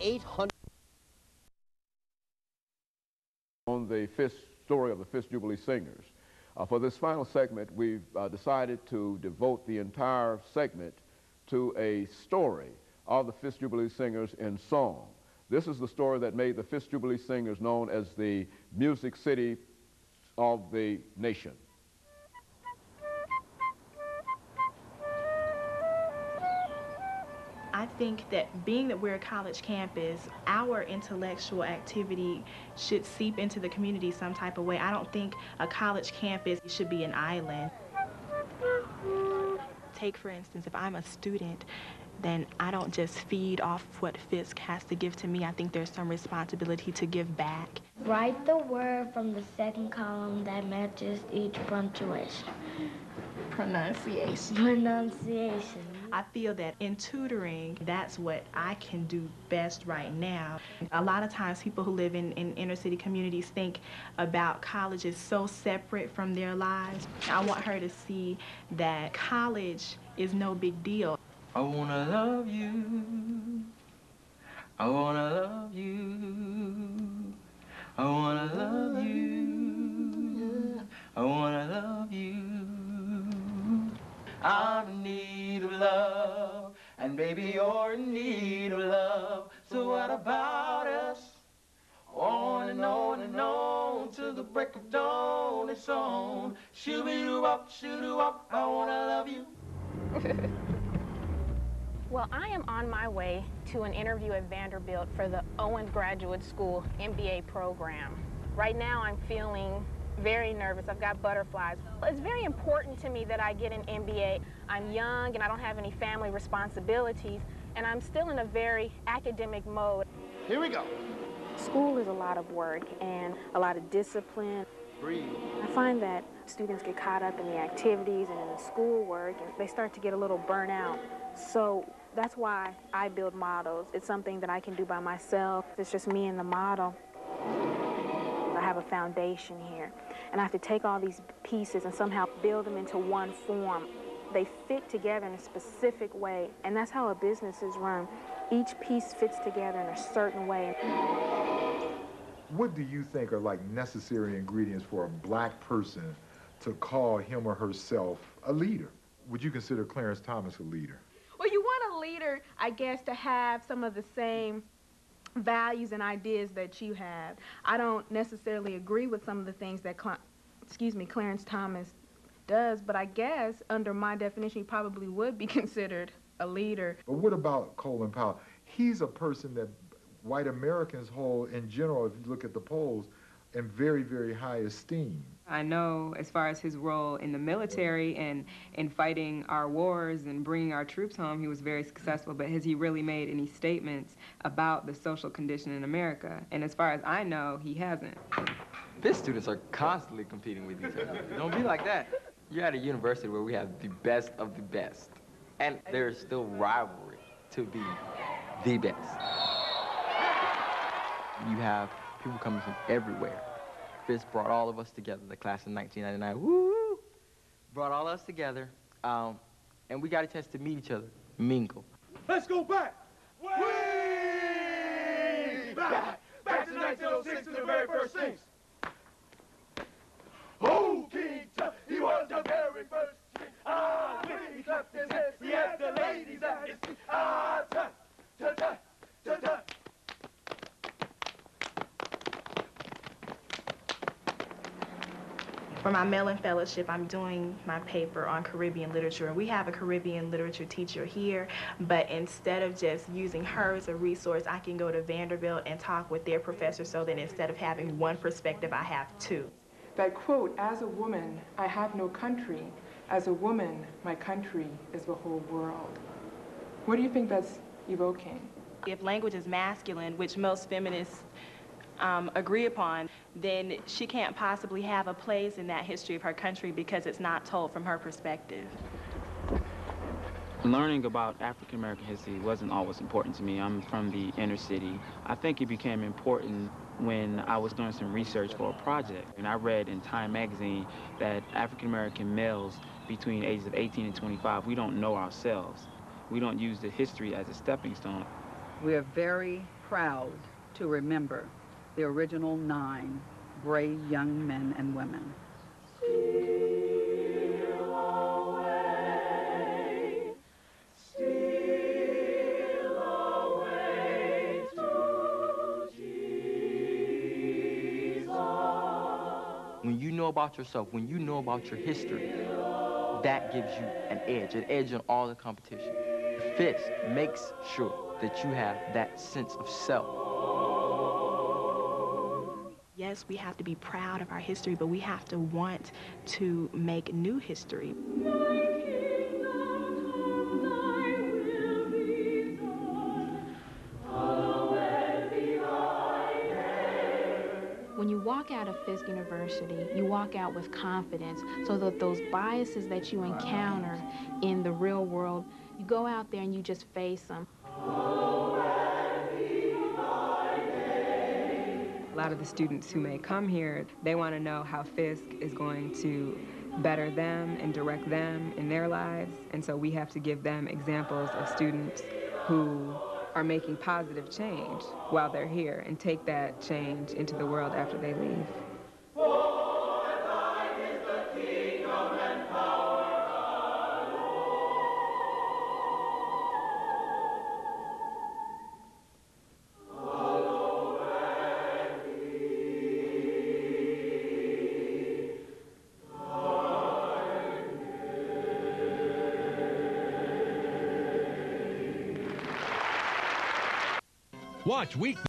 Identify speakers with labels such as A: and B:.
A: 800
B: on the Fisk story of the Fisk Jubilee Singers. For this final segment, we've decided to devote the entire segment to a story of the Fisk Jubilee Singers in song. This is the story that made the Fisk Jubilee Singers known as the Music City of the nation.
C: I think that being that we're a college campus, our intellectual activity should seep into the community some type of way. I don't think a college campus should be an island. Take, for instance, if I'm a student, then I don't just feed off what Fisk has to give to me. I think there's some responsibility to give back.
D: Write the word from the second column that matches each punctuation.
C: Pronunciation.
D: Pronunciation.
C: I feel that in tutoring, that's what I can do best right now. A lot of times people who live in inner city communities think about college as so separate from their lives. I want her to see that college is no big deal.
E: I wanna love you. I wanna love you. I wanna love you. I wanna love you. I'm in need of love, and baby, you're in need of love. So what about us? On and on and on till the break of dawn. It's on. Shoo-be-doo-wop, shoo-doo-wop. I wanna love you.
F: Well, I am on my way to an interview at Vanderbilt for the Owens Graduate School MBA program. Right now, I'm feeling very nervous. I've got butterflies. It's very important to me that I get an MBA. I'm young and I don't have any family responsibilities, and I'm still in a very academic mode.
A: Here we go.
F: School is a lot of work and a lot of discipline.
A: Breathe.
F: I find that students get caught up in the activities and in the schoolwork, and they start to get a little burnt out. So that's why I build models. It's something that I can do by myself. It's just me and the model. I have a foundation here, and I have to take all these pieces and somehow build them into one form. They fit together in a specific way, and that's how a business is run. Each piece fits together in a certain way.
G: What do you think are like necessary ingredients for a black person to call him or herself a leader? Would you consider Clarence Thomas a leader?
H: Well, you want a leader, I guess, to have some of the same values and ideas that you have. I don't necessarily agree with some of the things that Clarence Thomas does, but I guess under my definition he probably would be considered a leader.
G: But what about Colin Powell? He's a person that white Americans hold in general, if you look at the polls, in very, very high esteem.
I: I know as far as his role in the military and in fighting our wars and bringing our troops home, he was very successful, but has he really made any statements about the social condition in America? And as far as I know, he hasn't.
E: Fisk students are constantly competing with each other. Don't be like that. You're at a university where we have the best of the best, and there's still rivalry to be the best. You have people coming from everywhere. Fisk brought all of us together, the class of 1999, woo! Brought all of us together, and we got a chance to meet each other, mingle.
J: Let's go back! Way back! Back to 1906 to the very first things. Oh, King Tut, he was the very first king. Ah, when he clapped his hands, he had the ladies at his feet. Ah, Tut, Tut, Tut, Tut, Tut.
C: For my Mellon Fellowship, I'm doing my paper on Caribbean literature. We have a Caribbean literature teacher here, but instead of just using her as a resource, I can go to Vanderbilt and talk with their professor so that instead of having one perspective, I have two.
K: That quote, "As a woman, I have no country. As a woman, my country is the whole world." What do you think that's evoking?
C: If language is masculine, which most feminists agree upon, then she can't possibly have a place in that history of her country because it's not told from her perspective.
L: Learning about African American history wasn't always important to me. I'm from the inner city. I think it became important when I was doing some research for a project, and I read in Time magazine that African American males between ages of 18 and 25, we don't know ourselves. We don't use the history as a stepping stone.
M: We are very
A: proud to remember the original 9 brave young men and women.
M: When you know about yourself, when you know about your history, that gives you an edge in all the competition. Fisk makes sure that you have that sense of self.
C: Yes, we have to be proud of our history, but we have to want to make new history.
F: When you walk out of Fisk University, you walk out with confidence so that those biases that you encounter in the real world, you go out there and you just face them.
I: A lot of the students who may come here, they want to know how Fisk is going to better them and direct them in their lives. And so we have to give them examples of students who are making positive change while they're here and take that change into the world after they leave.
N: Watch weeknight